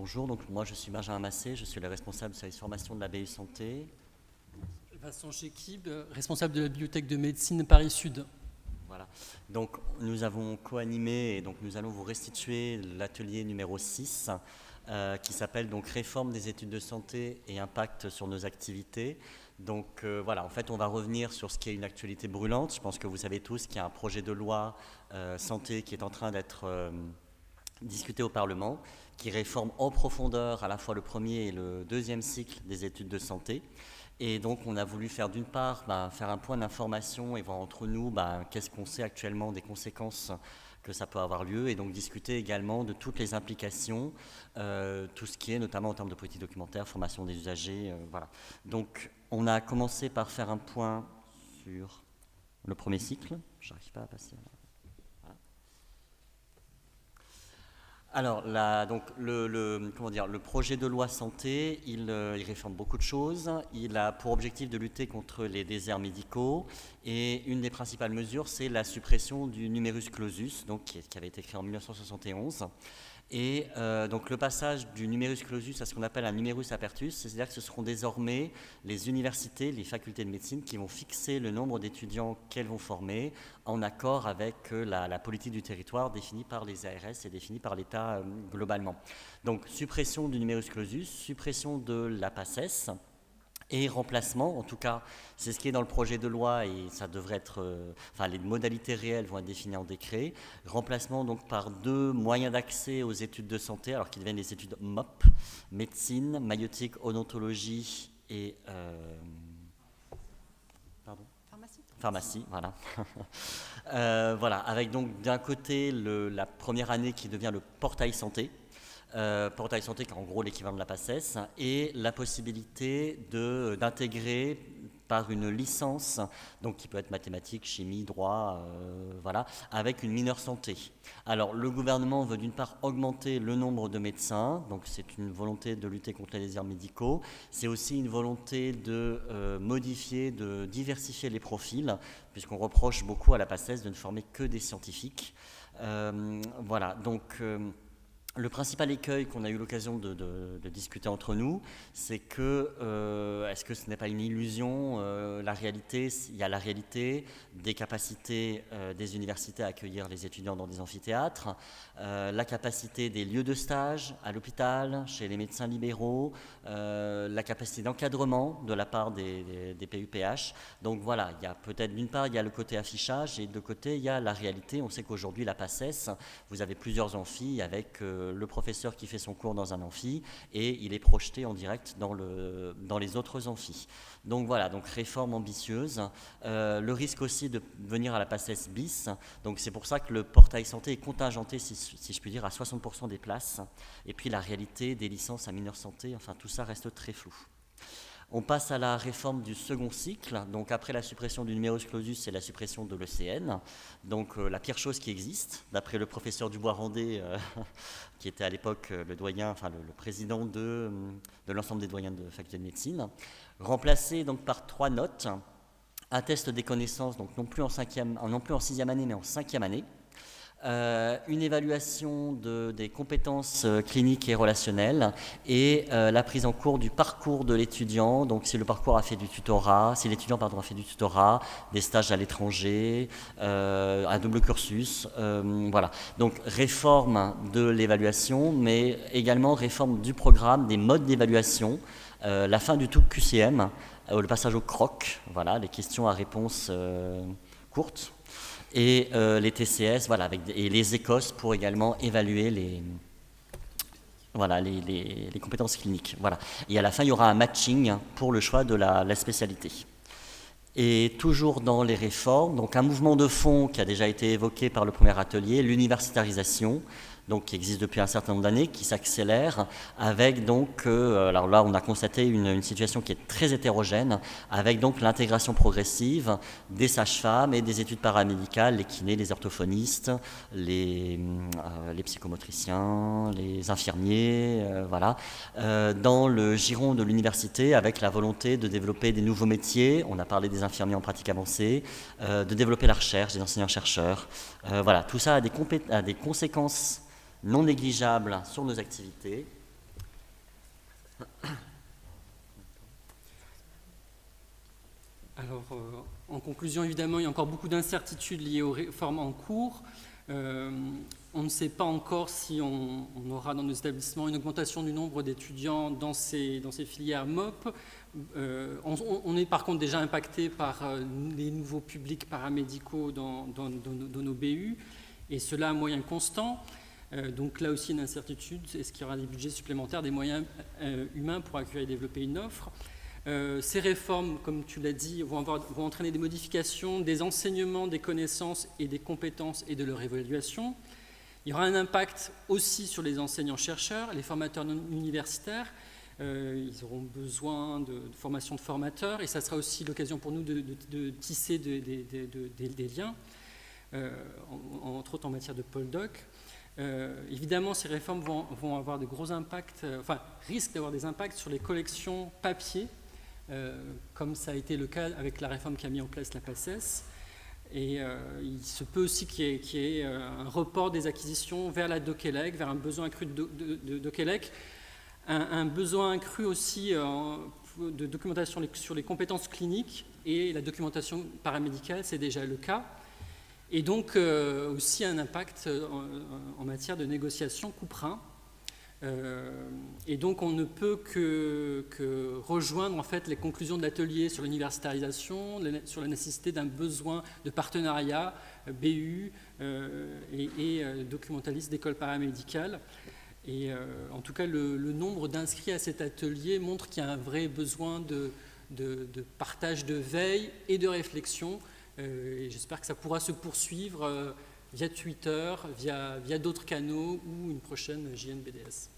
Bonjour, donc moi je suis Benjamin Massé, je suis le responsable du service formation de la BU Santé. Vincent Chekib, responsable de la bibliothèque de médecine Paris Sud. Voilà. Donc nous avons co-animé et donc nous allons vous restituer l'atelier numéro 6 qui s'appelle donc Réforme des études de santé et impact sur nos activités. Donc voilà, en fait on va revenir sur ce qui est une actualité brûlante. Je pense que vous savez tous qu'il y a un projet de loi santé qui est en train d'être discuté au Parlement, qui réforme en profondeur à la fois le premier et le deuxième cycle des études de santé. Et donc on a voulu faire d'une part faire un point d'information et voir entre nous qu'est-ce qu'on sait actuellement des conséquences que ça peut avoir lieu, et donc discuter également de toutes les implications, tout ce qui est notamment en termes de politique documentaire, formation des usagers, voilà. Donc on a commencé par faire un point sur le premier cycle. J'arrive pas à passer. Alors, donc le projet de loi santé, il réforme beaucoup de choses. Il a pour objectif de lutter contre les déserts médicaux. Et une des principales mesures, c'est la suppression du numerus clausus, donc, qui avait été créé en 1971. Et donc le passage du numerus clausus à ce qu'on appelle un numerus apertus, c'est-à-dire que ce seront désormais les universités, les facultés de médecine qui vont fixer le nombre d'étudiants qu'elles vont former en accord avec la politique du territoire définie par les ARS et définie par l'État globalement. Donc suppression du numerus clausus, suppression de la PACES, et remplacement, en tout cas, c'est ce qui est dans le projet de loi et ça devrait être, les modalités réelles vont être définies en décret. Remplacement donc par deux moyens d'accès aux études de santé, alors qui deviennent les études MOP, médecine, maïeutique, odontologie et pharmacie, voilà. Voilà, avec donc d'un côté la première année qui devient le portail santé. Portail santé qui est en gros l'équivalent de la PACES, et la possibilité d'intégrer par une licence, donc qui peut être mathématiques, chimie, droit, voilà, avec une mineure santé. Alors le gouvernement veut d'une part augmenter le nombre de médecins, donc c'est une volonté de lutter contre les déserts médicaux, c'est aussi une volonté de modifier, de diversifier les profils, puisqu'on reproche beaucoup à la PACES de ne former que des scientifiques. Voilà, donc le principal écueil qu'on a eu l'occasion de discuter entre nous, c'est que, est-ce que ce n'est pas une illusion, la réalité, il y a la réalité des capacités des universités à accueillir les étudiants dans des amphithéâtres, la capacité des lieux de stage à l'hôpital, chez les médecins libéraux, la capacité d'encadrement de la part des PUPH. Donc voilà, il y a peut-être d'une part, il y a le côté affichage, et de côté, il y a la réalité. On sait qu'aujourd'hui, la PACES, vous avez plusieurs amphis avec le professeur qui fait son cours dans un amphi et il est projeté en direct dans les autres amphis. Donc voilà, donc réforme ambitieuse. Le risque aussi de venir à la PACES bis, donc c'est pour ça que le portail santé est contingenté, si je puis dire, à 60% des places. Et puis la réalité des licences à mineur santé, enfin tout ça reste très flou. On passe à la réforme du second cycle. Donc après la suppression du numerus clausus, c'est la suppression de l'ECN. Donc la pire chose qui existe, d'après le professeur Dubois-Randé, qui était à l'époque le doyen, le président de l'ensemble des doyens de faculté de médecine. Remplacé donc par 3 notes, un test des connaissances, donc non plus en 6e année, mais en 5e année. Une évaluation des compétences cliniques et relationnelles, et la prise en cours du parcours de l'étudiant. Donc si le parcours a fait du tutorat, si l'étudiant a fait du tutorat, des stages à l'étranger, un double cursus, voilà. Donc réforme de l'évaluation, mais également réforme du programme, des modes d'évaluation, la fin du tout QCM, le passage au croc, voilà, les questions à réponse courtes. Et les TCS, voilà, et les ECOS pour également évaluer les compétences cliniques. Voilà. Et à la fin, il y aura un matching pour le choix de la spécialité. Et toujours dans les réformes, donc un mouvement de fond qui a déjà été évoqué par le premier atelier, l'universitarisation, donc qui existe depuis un certain nombre d'années, qui s'accélère, avec donc, alors là on a constaté une situation qui est très hétérogène, avec donc l'intégration progressive des sages-femmes et des études paramédicales, les kinés, les orthophonistes, les psychomotriciens, les infirmiers, voilà, dans le giron de l'université, avec la volonté de développer des nouveaux métiers. On a parlé des infirmiers en pratique avancée, de développer la recherche, des enseignants-chercheurs. Voilà, tout ça a des conséquences non négligeables sur nos activités. Alors, en conclusion, évidemment, il y a encore beaucoup d'incertitudes liées aux réformes en cours. On ne sait pas encore si on aura dans nos établissements une augmentation du nombre d'étudiants dans ces filières MOP. On est par contre déjà impacté par les nouveaux publics paramédicaux dans nos BU, et cela à moyens constants. Donc là aussi une incertitude, est-ce qu'il y aura des budgets supplémentaires, des moyens humains pour accueillir et développer une offre. Ces réformes, comme tu l'as dit, vont entraîner des modifications des enseignements, des connaissances et des compétences et de leur évaluation. Il y aura un impact aussi sur les enseignants-chercheurs, les formateurs non universitaires. Ils auront besoin de formation de formateurs, et ça sera aussi l'occasion pour nous de tisser des liens, entre autres en matière de postdoc. Évidemment, ces réformes vont avoir de gros impacts, risquent d'avoir des impacts sur les collections papier, comme ça a été le cas avec la réforme qu'a mis en place la PACES. Et il se peut aussi qu'il y ait un report des acquisitions vers la DOQELEC, vers un besoin accru de DOQELEC, un besoin accru aussi de documentation sur les compétences cliniques et la documentation paramédicale, c'est déjà le cas. Et donc aussi un impact en matière de négociation couperet. Et donc on ne peut que rejoindre en fait les conclusions de l'atelier sur l'universitarisation, sur la nécessité d'un besoin de partenariat BU et documentalistes d'écoles paramédicales. Et en tout cas le nombre d'inscrits à cet atelier montre qu'il y a un vrai besoin de partage de veille et de réflexion. Et j'espère que ça pourra se poursuivre via Twitter, via d'autres canaux ou une prochaine JNBDS.